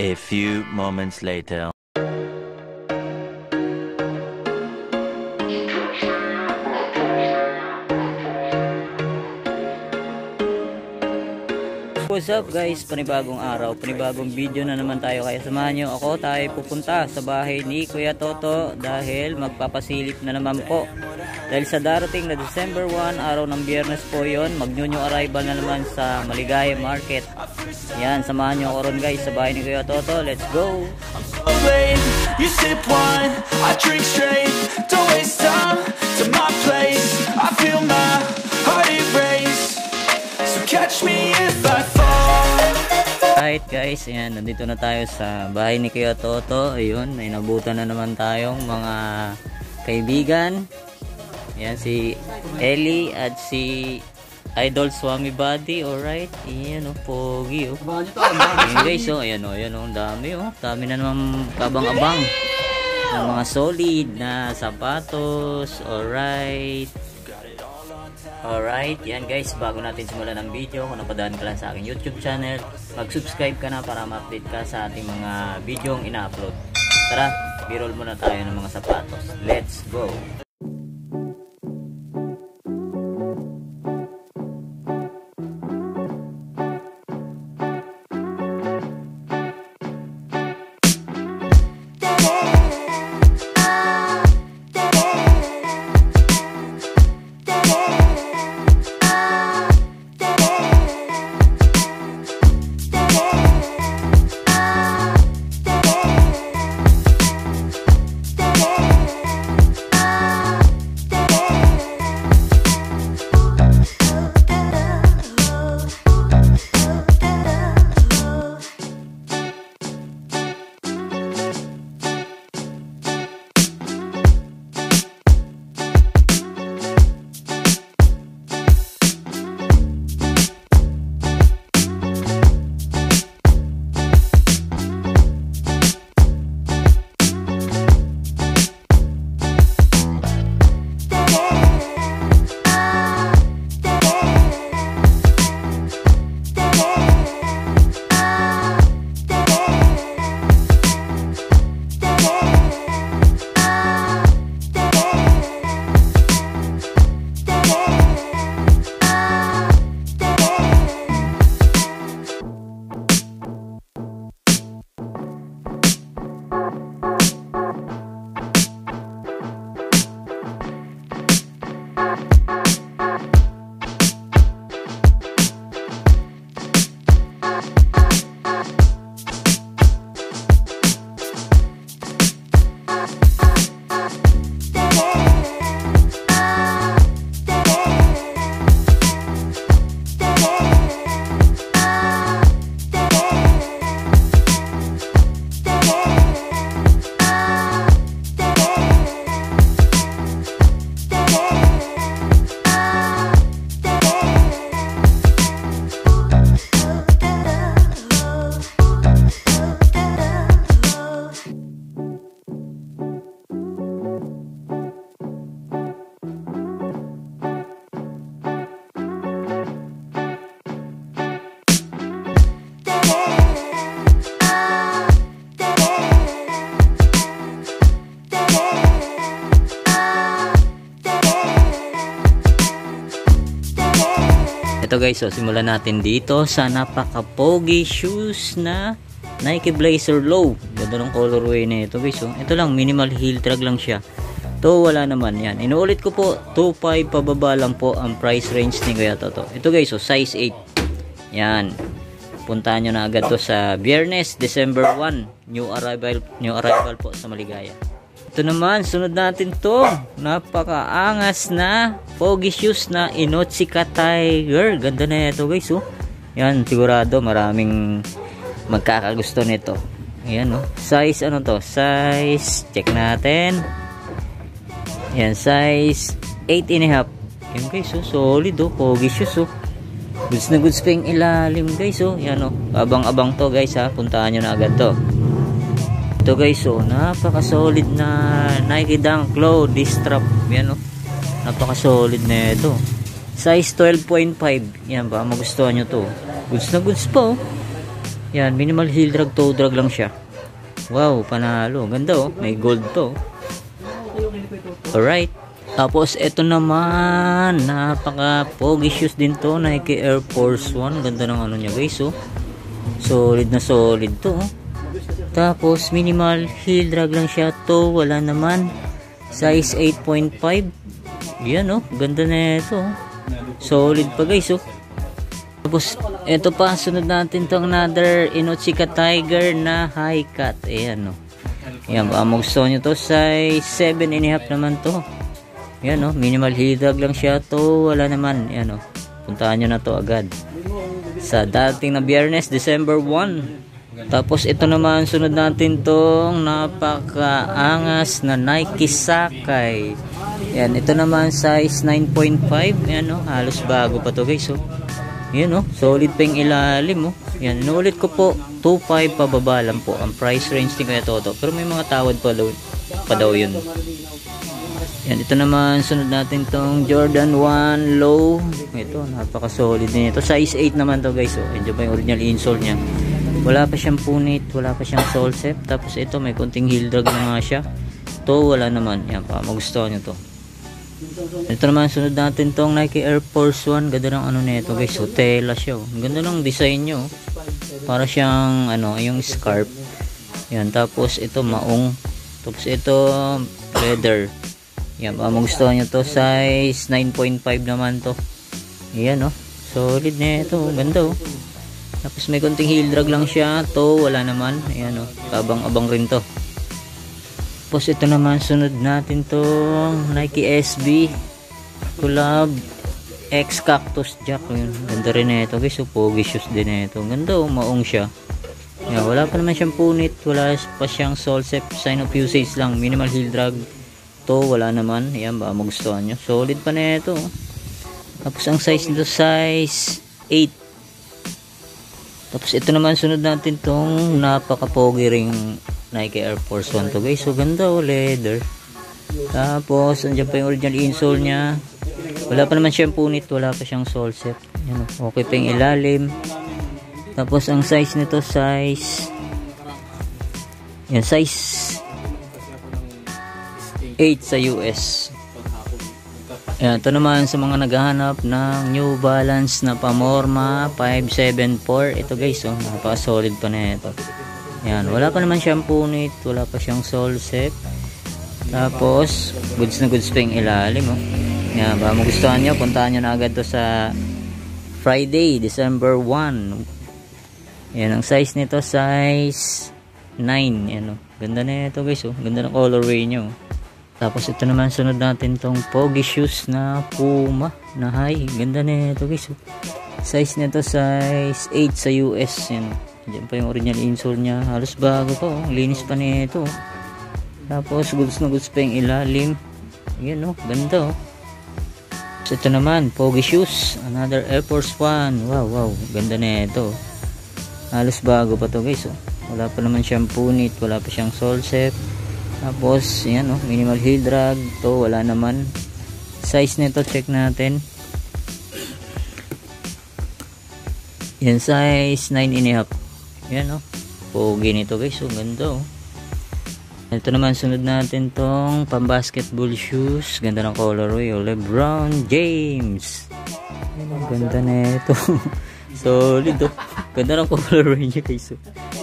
A few moments later. What's up guys, panibagong araw, panibagong video na naman tayo, kaya samahan nyo ako. Tayo pupunta sa bahay ni Kuya Toto dahil magpapasilip na naman po dahil sa darating na December 1, araw ng Biyernes po yon, mag-new arrival na naman sa Maligaya Market. Yan, samahan nyo ako ron guys sa bahay ni Kuya Toto. Let's go! You sip wine, I drink straight. Don't waste time to my place. I feel my heart erase. So catch me if I fall. Alright guys, ayan, nandito na tayo sa bahay ni Kuya Toto. Ayun, may nabutan na naman tayong mga kaibigan. Ayan, si Ellie at si Idol Swami Buddy. Alright, ayan o, pogi o. Ayan guys o, ayan o, ang dami o. Dami na naman kabang-abang ng mga solid na sapatos. Alright, yan guys, bago natin simulan ang video, kung napadaan ka lang sa aking YouTube channel, mag-subscribe ka na para ma-update ka sa ating mga video ang ina-upload. Tara, b-roll muna tayo ng mga sapatos. Let's go! Ito guys, so simulan natin dito sa napaka-pogi shoes na Nike Blazer Low. Ganda ng colorway na ito guys. So, ito lang, minimal heel drag lang siya. To wala naman yan. Inuulit ko po, 2.5 pababa lang po ang price range ni Kuya Toto. Ito guys, so size 8. Yan. Puntahan nyo na agad to sa Biyernes, December 1. New arrival po sa Maligaya. Ito naman, sunod natin to. Napakaangas na pogi shoes na Inotsika Tiger. Ganda na ito guys. Oh. Yan, sigurado maraming magkakagusto nito. Ayan oh. Size ano to? Size, check natin. Yan, size 8.5. Yan guys, oh, solid oh. Pogi shoes oh. Goods na goods pa yung ilalim guys oh. Yan oh. Abang-abang to guys ha. Puntahan nyo na agad to. Ito guys, oh, napaka-solid na Nike Dunk Low Distrap. Yan, oh. Napaka-solid na ito. Size 12.5. Yan ba, magustuhan nyo to. Goods na goods po. Yan, minimal heel drag, toe drag lang siya. Wow, panalo. Ganda oh. May gold to. Alright. Tapos, ito naman. Napaka-pogi shoes din to. Nike Air Force 1. Ganda ng ano niya guys oh. Solid na solid to oh. Tapos, minimal heel drag lang siya. Toe, wala naman. Size 8.5. Yan oh. Ganda na ito oh. Solid pa guys oh. Tapos, ito pa, sunod natin itong another Inochika Tiger na high cut. Ayan, no. Ayan, baka gusto nyo to. Size 7.5 naman to. Ayan, no. Minimal heel drag lang siya to. Wala naman. Ayan, no. Puntahan nyo na to agad. Sa dating na Biyernes, December 1. Tapos, ito naman, sunod natin tong napakaangas na Nike Sakai. Ayan, ito naman, size 9.5. Ayan, no. Halos bago pa to, guys, oh. Yan oh, solid pa yung ilalim oh. Yan, inuulit ko po, 2.5 pababa lang po ang price range ni Kuya Toto. Pero may mga tawad pa daw yun. Yan, ito naman, sunod natin tong Jordan 1 Low. Ito, napaka solid din ito. Size 8 naman to guys oh. Yan pa yung original insole niya. Wala pa siyang punit, wala pa siyang sole set. Tapos ito, may konting heel drag na nga siya. Ito, wala naman. Yan pa, magustuhan nyo to. Ito naman, sunod natin tong Nike Air Force 1. Ganda ng ano nito guys, so tela siya oh. Ganda ng design nyo, para siyang ano, yung scarf. Yan, tapos ito maong. Tapos ito leather. Yan, magustuhan nyo to. Size 9.5 naman to. Yan oh, solid na ito, ganda oh. Tapos may konting heel drag lang siya. To, wala naman. Ayan oh, abang-abang rin to. Tapos ito naman, sunod natin tong Nike SB Collab X Cactus Jack. Yun, ganda rin na ito guys, so pogi shoes din na ito. Ganda oh, maong siya. Yan, wala pa naman siyang punit, wala pa siyang sole set, sign of usage lang, minimal heel drag. To, wala naman. Yan, baka magustuhan nyo, solid pa na ito. Tapos ang size nito, size 8. Tapos ito naman, sunod natin tong napaka-pogi ring Nike Air Force 1 to guys. So ganda oh, leather. Tapos andyan pa yung original insole nya. Wala pa naman siyang punit, wala pa siyang sole set. Yan, okay pa yung ilalim. Tapos ang size nito, size yan, size 8 sa US. Yan, ito naman sa mga naghahanap ng New Balance na Pamorma 574. Ito guys oh, napaka solid pa na ito. Yan, wala pa naman siyang punit, wala pa siyang sole set. Tapos, goods na goods pa yung ilalim oh. Yan, baka magustuhan nyo, puntahan nyo na agad to sa Friday, December 1. Yan, ang size nito, size 9. Yan oh, ganda na ito guys oh, ganda ng colorway nyo. Tapos ito naman, sunod natin tong pogi shoes na Puma na high. Ganda na ito guys oh. Size nito, size 8 sa US. Yan oh. Diyan pa yung original insole niya. Halos bago pa oh. Linis pa nito. Tapos goods na goods pa yung ilalim. Yan oh, ganda oh. So, ito naman, pogi shoes. Another Air Force 1. Wow, wow. Ganda na ito. Halos bago pa to guys oh. Wala pa naman siyang punit, wala pa siyang sole set. Tapos, yan oh, minimal heel drag. To, wala naman. Size nito, check natin. Yan, size 9.5. Yan oh, pogi nito guys, so ganda oh. Ito naman, sunod natin tong pang-basketball shoes. Ganda ng colorway oh, LeBron James. Yan oh, ganda na ito. Solid oh, ganda ng colorway niya guys oh.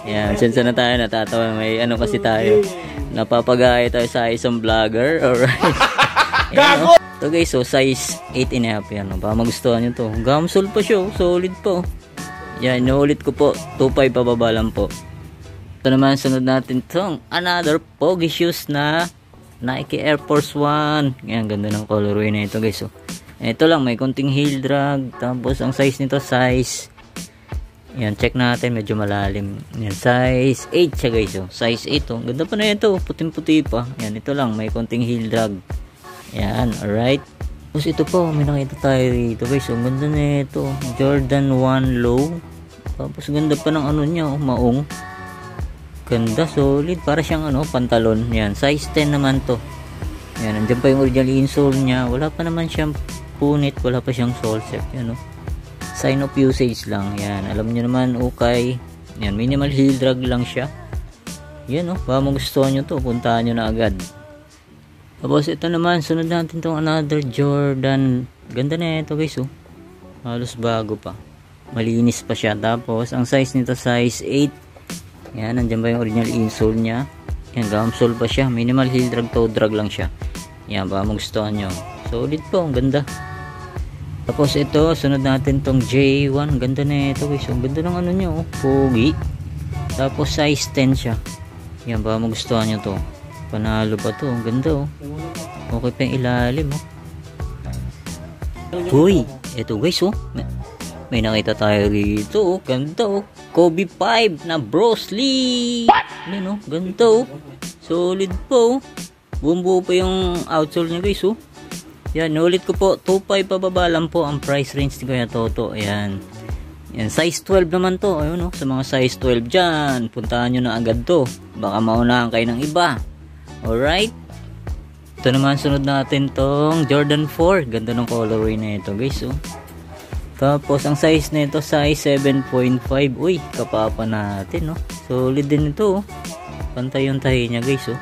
Yan, sinsa na tayo natatawa, may ano kasi tayo, napapagaya tayo sa isang vlogger. Alright. Yan oh. Ito guys oh, size 8.5 yan oh, baka magustuhan nyo to. Gamsol pa siya oh, solid pa oh. Yan, inuulit ko po, 2.5 pababa lang po. Ito naman, sunod natin itong another pogi shoes na Nike Air Force 1. Yan, ganda ng colorway na ito guys oh. Ito lang, may konting heel drag. Tapos ang size nito, size, yan, check natin, medyo malalim. Yan, size 8 siya guys oh. Size 8 oh, ganda pa na ito, puting-puti pa. Yan, ito lang, may konting heel drag. Yan, alright. Tapos ito po, may nakita tayo rito guys. Ang ganda na ito, Jordan 1 Low. Tapos ganda pa ng ano niya, maong. Ganda, solid. Para siyang ano, pantalon. Yan, size 10 naman to. Yan, nandiyan pa yung original insole niya. Wala pa naman siyang punit, wala pa siyang sole set. Yan, sign of usage lang. Yan, alam niyo naman, ukay. Yan, minimal heel drag lang siya. Yan, oh, baka magustuhan nyo to, puntahan nyo na agad. Tapos ito naman, sunod natin tong another Jordan. Ganda na ito guys, oh. Halos bago pa. Malinis pa siya. Tapos ang size nito size 8. Yan, nandiyan ba yung original insole niya? Yan, gum sole pa siya. Minimal heel drag, toe drag lang siya. Yan, baka magustuhan nyo. Solid po, ang ganda. Tapos ito, sunod natin tong J1. Ganda na ito guys. Ang ganda ng ano nyo, oh. Pogi. Tapos size 10 siya. Yan, baka magustuhan nyo to. Panalo pa to. Ang ganda, oh. Okay pa yung ilalim, oh. Uy, ito guys, oh. May nakita tayo dito, oh. Ganda, oh. Kobe 5 na Bruce Lee. Yan, oh. Ganda, oh. Solid po, oh. Bumbu pa yung outsole niya guys, oh. Yan, ulit ko po, 2.5 pababa lang po ang price range ni Kuya Toto. Ayan. Yan, size 12 naman to. Ayun, oh, sa mga size 12 dyan, puntahan nyo na agad to. Baka maunahan kayo ng iba. Alright. Ito naman, sunod natin tong Jordan 4. Ganda ng colorway na ito guys, oh. Tapos, ang size na ito, size 7.5. Uy, kapapa natin, oh. Solid din ito, oh. Pantay yung tahi niya guys, oh.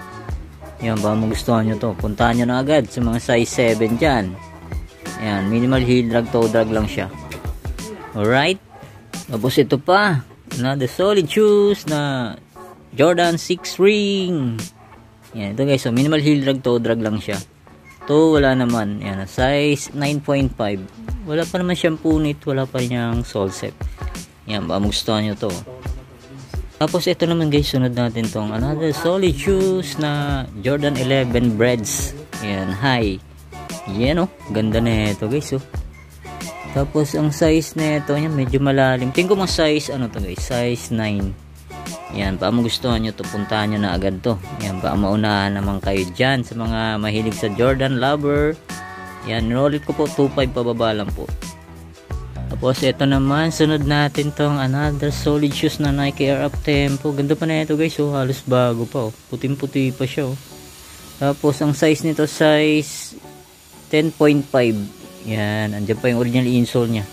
Yan, baka magustuhan nyo to. Puntahan nyo na agad sa mga size 7 dyan. Yan, minimal heel drag, toe drag lang siya. Alright. Tapos ito pa. Another solid shoes na Jordan 6 ring. Yan, ito guys. So, minimal heel drag, toe drag lang siya. Ito, wala naman. Yan, size 9.5. Wala pa naman siyang punit. Wala pa niyang sole set. Yan, baka magustuhan nyo to. Tapos ito naman guys, sunod natin tong another solid shoes na Jordan 11 Breads. Yan, high. Yan, oh, ganda na ito guys, oh. Tapos ang size na ito, yan, medyo malalim. Tingin ko mga size, ano to guys, size 9. Yan, baka magustuhan nyo to, puntahan nyo na agad to. Yan, baka maunahan naman kayo dyan sa mga mahilig sa Jordan lover. Yan, roll ko po, 2.5 pababa lang po. Tapos ito naman, sunod natin tong another solid shoes na Nike Air Up Tempo. Ganda pa na ito guys, oh. Halos bago pa, oh. Puting-puti pa siya, oh. Tapos ang size nito size 10.5. Yan, andyan pa yung original insole niya.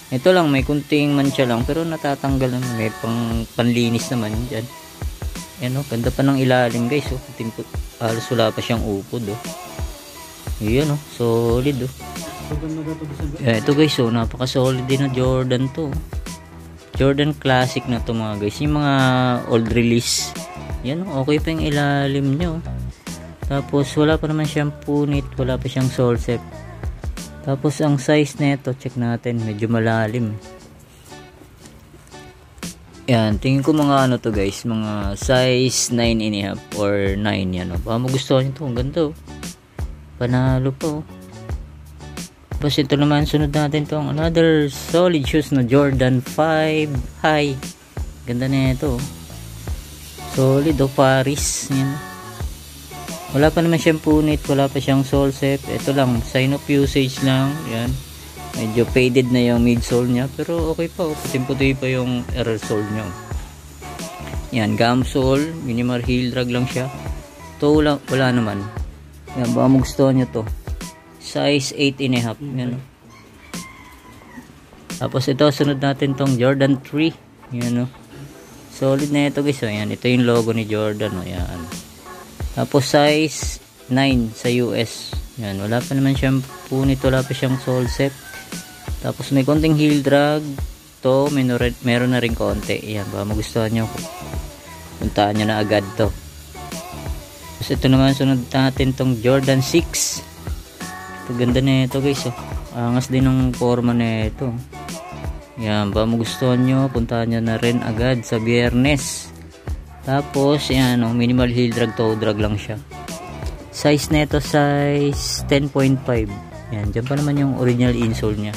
Ito lang, may kunting mancha lang, pero natatanggal naman. May panlinis naman dyan. Yan, oh, ganda pa ng ilalim guys, oh. Halos wala pa siyang upod, oh. Yan, oh, solid, oh. Yeah, ito guys, oh, napaka solid din na Jordan to. Jordan classic na to mga guys. Yung mga old release. Yan, okay pa yung ilalim nyo. Tapos wala pa naman siyang punit, wala pa siyang sole set. Tapos ang size na ito, check natin, medyo malalim. Yan, tingin ko mga ano to guys, mga size 9.5 or 9 yan, oh. Baka magustuhan nyo to, ang ganda, oh. Panalo po, oh. Tapos ito naman, sunod natin tong another solid shoes na Jordan 5 high. Ganda na ito, oh. Solid, oh, Paris. Yan. Wala pa naman siyang punit, wala pa siyang sole set. Ito lang, sign of usage lang. Yan. Medyo faded na yung midsole niya, pero okay pa, oh. Puting-puti pa yung error sole niya, oh. Yan, gum sole, minimal heel drag lang siya. Ito wala naman. Yan, baka magustuhan nyo to. Size 8.5. Yan, oh. Tapos ito, sunod natin tong Jordan 3. Yan, oh. Solid na ito guys, oh. Yan, ito yung logo ni Jordan, oh. Yan. Tapos size 9 sa US. Yan, wala pa naman siyang punit, wala pa siyang sole set. Tapos may konting heel drag. To, meron na rin konti. Yan, baka magustuhan nyo. Puntaan nyo na agad to. Tapos ito naman, sunod natin tong Jordan 6. Ganda na ito guys, oh. Angas din ng forma na ito. Yan, ba magustuhan nyo, puntahan nyo na rin agad sa Biyernes. Tapos yan, oh, minimal heel drag, toe drag lang siya. Size na ito size 10.5. Yan, dyan pa naman yung original insole nya.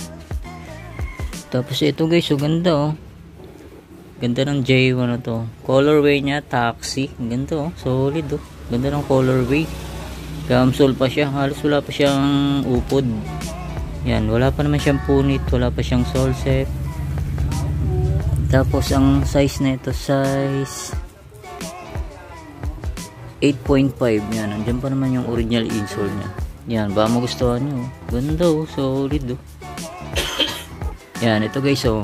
Tapos ito guys, oh, ganda, oh. Ganda ng J1 na to. Colorway nya taxi. Ganda, oh, solid, oh. Ganda ng colorway. Gamsole pa siya, halos wala pa siyang upod. Yan, wala pa naman siyang punit, wala pa siyang sole set. Tapos ang size na ito size 8.5. Yan, nandiyan pa naman yung original insole niya. Yan, baka magustuhan nyo. Ganda, oh, solid, oh. Yan, ito guys, oh.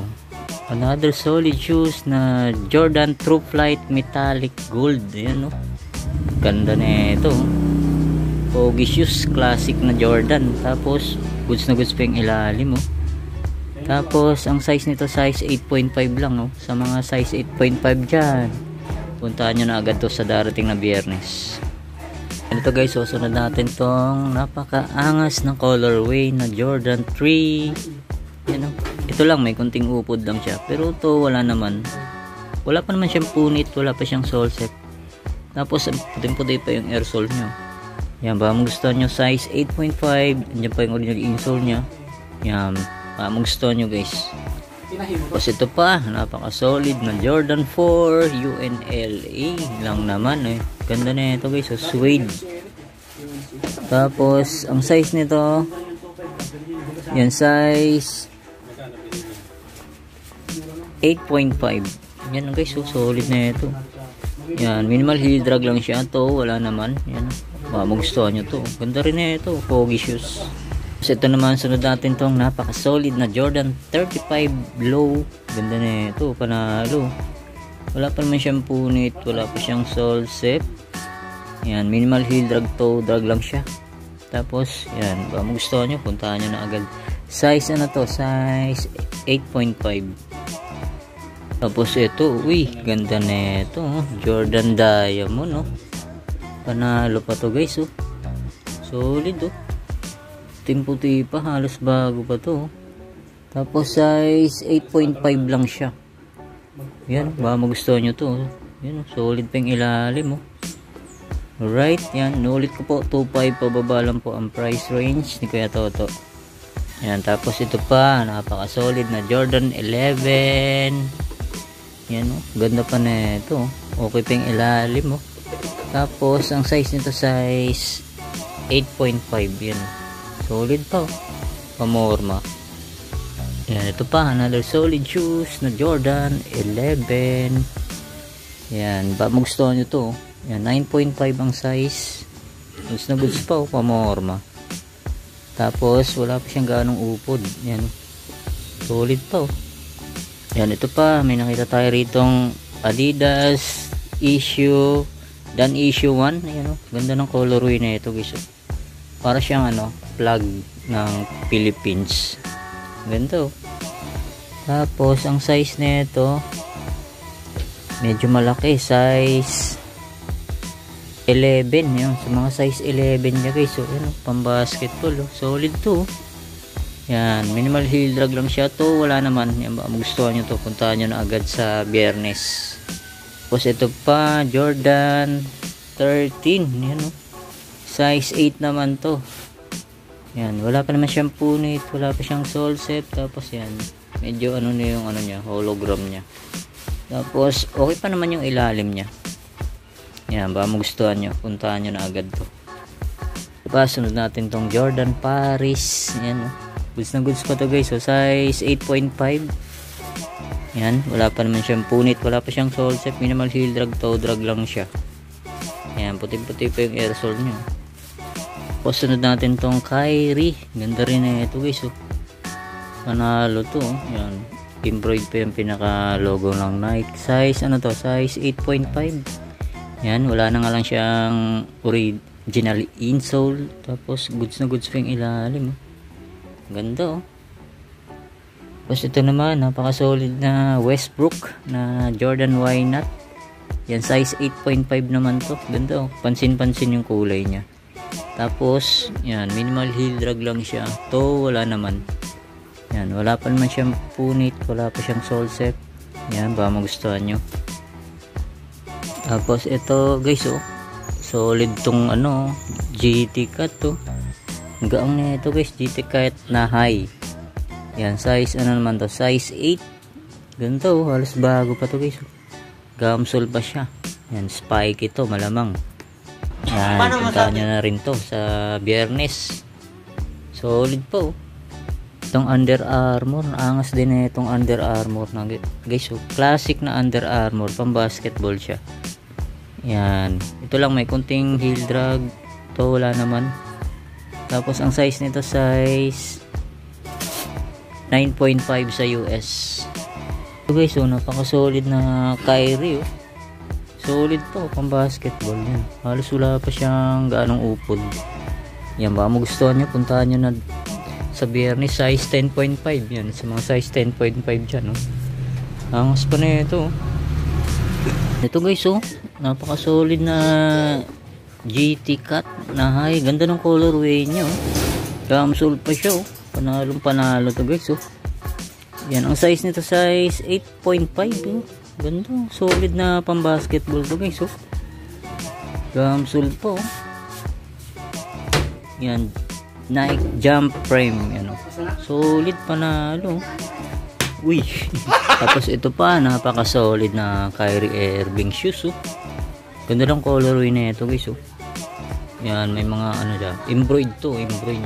Another solid shoes na Jordan True Flight Metallic Gold. Ayan, no? Ganda na ito. Pogi shoes, classic na Jordan. Tapos goods na goods pa yung ilalim, oh. Tapos ang size nito size 8.5 lang, oh. Sa mga size 8.5 dyan, puntahan nyo na agad to sa darating na Biyernes. Ito guys, susunod natin tong napakaangas ng colorway na Jordan 3. Yan, oh. Ito lang, may kunting upod lang siya, pero to wala naman, wala pa naman siyang punit, wala pa siyang sole set. Tapos puting-puti pa yung air sole nyo. Yan, ba gusto nyo size 8.5, andyan pa yung original insole nya. Yan, ba gusto nyo guys. Tapos ito pa, napaka solid na Jordan 4 UNLA lang naman, eh. Ganda na ito guys, so suede. Tapos ang size nito, yan, size 8.5. Yan guys, so solid na ito. Yan, minimal heel drag lang siya. To wala naman. Yan, magustuhan nyo to. Ganda rin na ito, pogi shoes. So ito naman, sunod natin tong napaka solid na Jordan 35 low. Ganda na ito, panalo. Wala pa naman siyang punit, wala pa siyang sole set. Yan, minimal heel drag, to drag lang siya. Tapos yan, magustuhan nyo, puntahan nyo na agad. Size ano to, size 8.5. Tapos ito, uy, ganda na ito, oh. Jordan Diamond, oh. Panalo pa to guys, oh. Solid, oh. Puting-puti pa, halos bago pa to, oh. Tapos size 8.5 lang siya. Yan, baka magustuhan nyo to, oh. Yan, oh. Solid pa yung ilalim, oh. Alright, yan, nulit ko po, 2.5 pababa lang po ang price range ni Kuya Toto. Yan, tapos ito pa, napaka solid na Jordan 11. Yan, oh, ganda pa na ito. Okay pa yung ilalim, oh. Tapos ang size nito size 8.5. Yan, solid pa, oh. Pamorma. Yan, ito pa, another solid shoes na Jordan 11. Yan, ba magustuhan nyo to, oh. Yan, 9.5 ang size. Goods na goods pa, oh. Pamorma. Tapos wala pa siyang ganong upod. Yan, solid pa, oh. Yan, ito pa, may nakita tayo ritong Adidas issue Dan issue 1. Ayan, oh, ganda ng colorway na ito guys. Para siyang ano, flag ng Philippines. Ganda, oh. Tapos ang size na ito medyo malaki, size 11. Yan, sa mga size 11 niya guys. So, yan, oh, pang basketball, oh. Solid to, oh. Yan, minimal heel drag lang siya to, wala naman. Yan, baka magustuhan nyo to, puntahan nyo na agad sa Biyernes. Tapos ito pa, Jordan 13. Yan, oh. Size 8 naman to. Yan, wala pa naman siyang punit, wala pa siyang sole set. Tapos yan, medyo ano na yung ano niya, hologram niya. Tapos okay pa naman yung ilalim niya. Yan, baka magustuhan nyo, puntahan nyo na agad to. Diba, sunod natin tong Jordan Paris. Yan, oh. Goods na goods pa to guys. So size 8.5. Yan, wala pa naman siyang punit, wala pa siyang sole set, minimal heel drag, toe drag lang siya. Yan, puti-puti pa yung air sole nyo. Tapos sunod natin tong Kyrie. Ganda rin na ito guys, oh. Panalo to, oh. Yan, embroid pa yung pinaka logo ng Nike. Size ano to, size 8.5. Yan, wala na nga lang siyang original insole. Tapos goods na goods pa yung ilalim, oh. Ganda, oh. Tapos ito naman, napaka solid na Westbrook na Jordan Why Not. Yan, size 8.5 naman to. Ganda, oh. Pansin-pansin yung kulay niya. Tapos yan, minimal heel drag lang siya. To wala naman. Yan, wala pa naman siyang punit, wala pa siyang sole set. Yan, baka magustuhan nyo. Tapos ito guys, oh, solid tong ano, GT cut to. Gaang na ito guys, GT cut na high. Yan, size ano naman to, size 8. Ganito, oh, halos bago pa to guys. Gamsol pa siya. Yan, spike ito, malamang. Yan, puntahan nyo na rin to sa Biyernes. Solid po, oh. Itong Under Armour, angas din na itong Under Armour na guys, oh, classic na Under Armour, pang basketball siya. Yan, ito lang may kunting heel drag, to wala naman. Tapos ang size nito size 9.5 sa US. So guys, so napaka solid na Kyrie, oh. Solid po, pang basketball yan. Halos wala pa siyang ganong upod. Yan, baka magustuhan nyo, puntahan nyo na sa Biyernes, size 10.5 yan. Sa mga size 10.5 dyan, oh. Angas pa na ito, oh. Ito guys, oh, napaka solid na GT cut na high. Ganda ng colorway niya, oh. Gamsol pa siya, oh. Panalong panalo to guys, oh. Yan, ang size nito size 8.5, oh. Ganda, solid na pang basketball to guys, oh. Gamsol po, oh. Yan, Nike jump frame, yan, oh. Solid panalo. Uy. Tapos ito pa, napaka solid na Kyrie Irving shoes, oh. Ganda lang colorway na ito guys, oh. Yan, may mga ano dyan, embroid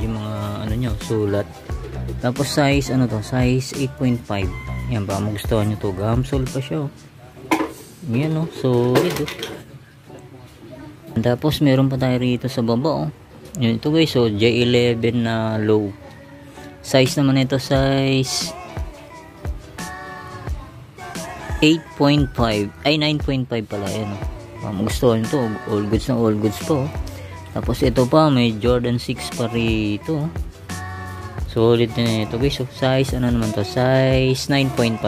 yung mga ano nyo, sulat. Tapos size ano to, size 8.5. Yan, baka magustuhan nyo to. Gamsol pa siya, oh. Yan, oh, solid, oh. Tapos meron pa tayo rito sa baba, oh. Yan, ito guys, oh, J11 na low. Size naman ito, size 8.5, ay 9.5 pala, yan, oh. Baka magustuhan nyo to, all goods na all goods po, oh. Tapos ito pa, may Jordan 6 pa rito, oh. Solid na ito guys, oh. Size ano naman to, size 9.5.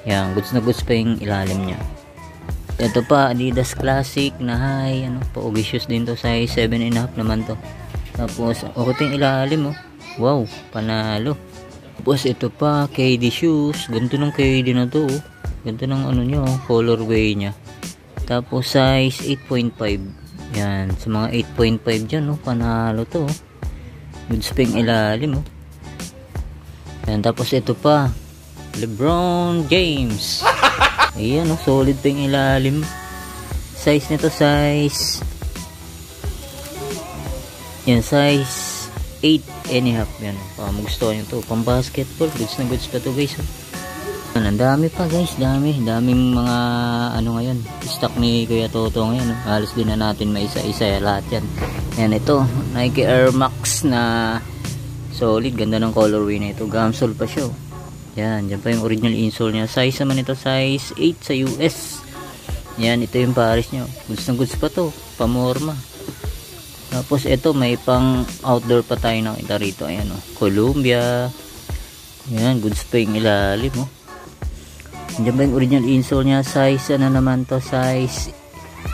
Yan, goods na goods pa yung ilalim nya. Ito pa, Adidas Classic na high, ano, paugi shoes din to, size 7.5 naman to. Tapos okay to yung ilalim, oh. Wow, panalo. Tapos ito pa, KD shoes. Ganito ng KD na to, oh. Ganito ng ano nya, oh, colorway nya. Tapos size 8.5. Yan, sa mga 8.5 dyan, oh, panalo to, oh. Goods pa yung ilalim, oh. Yan, tapos ito pa, LeBron James. Ayan, oh, solid pa yung ilalim. Size nito, size yan, size 8.5. Yan, magustuhan nyo to, pang basketball. Goods na goods pa to guys, oh. Yan, ang dami pa guys, daming mga ano ngayon, stock ni Kuya Toto ngayon, oh. Halos din na natin may isa-isa lahat yan. Yan, ito Nike Air Max na solid. Ganda ng colorway na ito, gamsol pa siya, oh. Yan, dyan pa yung original insole niya. Size naman ito, size 8 sa US. Yan, ito yung pares nyo. Goods na goods pa to, pamorma. Tapos ito, may pang outdoor pa tayo nakita rito. Ayan, oh, Columbia. Yan, goods pa yung ilalim, oh. Dyan pa yung original insole niya. Size ano naman to, size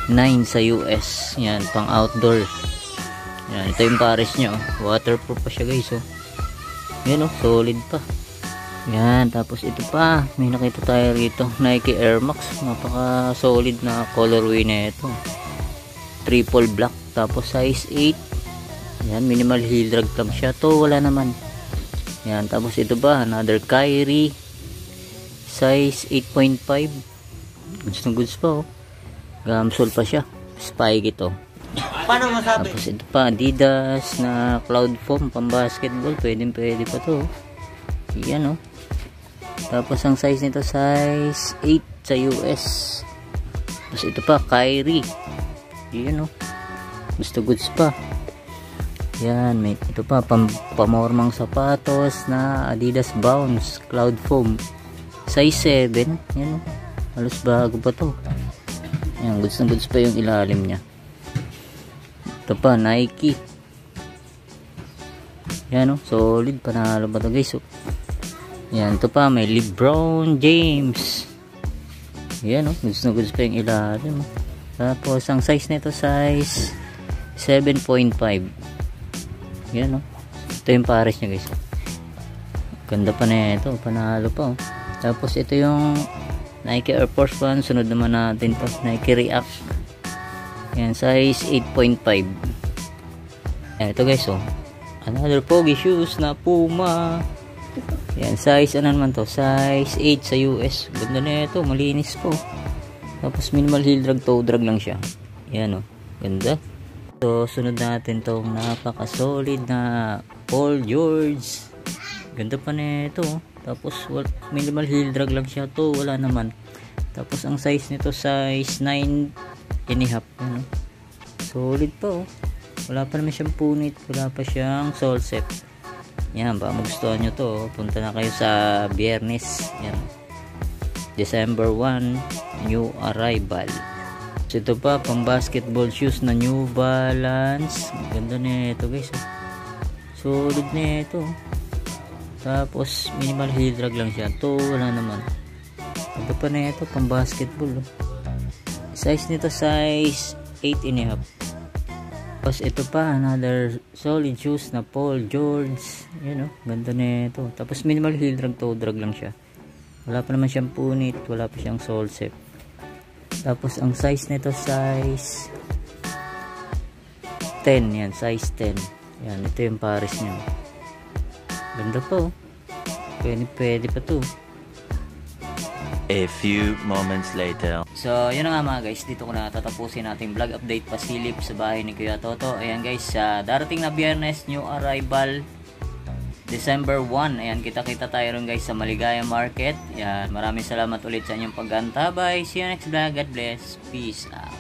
9 sa US. Yan, pang outdoor. Yan, ito yung pares nyo, oh. Waterproof pa siya guys, oh. Yan, oh, solid pa. Yan, tapos ito pa, may nakita tayo rito, Nike Air Max. Napaka solid na colorway na ito, triple black. Tapos size 8. Yan, minimal heel drag lang siya to, wala naman. Yan, tapos ito pa, another Kyrie, size 8.5. Goods na goods pa, oh. Gamsol pa siya, spike ito. Paano masabi? Tapos ito pa, Adidas na cloud foam, pang basketball. Pwede pa to, oh. Yan, oh. Tapos ang size nito, size 8 sa US. Tapos ito pa, Kyrie. Yan, oh. Gusto goods pa. Yan, may ito pa, pamormang sapatos na Adidas Bounce Cloud Foam. Size 7. Yan, oh. Halos bago pa to. Yan, goods na goods pa yung ilalim nya. Ito pa, Nike. Yan, oh. Solid, panalo ba to guys, oh. Yan, ito pa, may LeBron James. Yan, oh, goods na goods pa yung ilalim, oh. Tapos ang size nito, size 7.5. Yan, oh. Ito yung pares nya guys. Ganda pa na ito, panalo pa, oh. Tapos ito yung Nike Air Force 1. Sunod naman natin to, Nike React. Yan, size 8.5. Yan, ito guys, oh. Another pogi shoes na Puma. Yan, size ano naman to, size 8 sa US. Ganda na ito, malinis po. Tapos minimal heel drag, toe drag lang siya. Yan, oh, ganda. So sunod natin tong napaka solid na Paul George. Ganda pa na ito, oh. Tapos minimal heel drag lang siya to, wala naman. Tapos ang size nito, size 9.5. Yan, oh. Solid pa, oh. Wala pa naman siyang punit, wala pa siyang sole set. Yan, baka magustuhan nyo to, punta na kayo sa Biyernes. Yan, December 1, new arrival. So ito pa, pang basketball shoes na New Balance. Ganda na ito guys. Solid na ito. Tapos minimal heel drag lang siya. Ito wala naman. Ito pa na ito, pang basketball. Size nito size 8.5. Tapos ito pa, another solid shoes na Paul George. Yun ganda na ito. Tapos minimal heel drag, toe drag lang siya. Wala pa naman siyang punit, wala pa siyang sole set. Tapos ang size nito size 10, yan, size 10. Yan, ito yung pares niya. Ganda pa pwede pa to. A few moments later. So, yun na nga mga guys, dito ko na tatapusin nating vlog update pasilip sa bahay ni Kuya Toto. Ayan guys, darating na Biyernes, new arrival, December 1. Ayan, kita-kita tayo rin guys sa Maligaya Market. Ayan, maraming salamat ulit sa inyong paggantabay. See you next vlog. God bless. Peace out.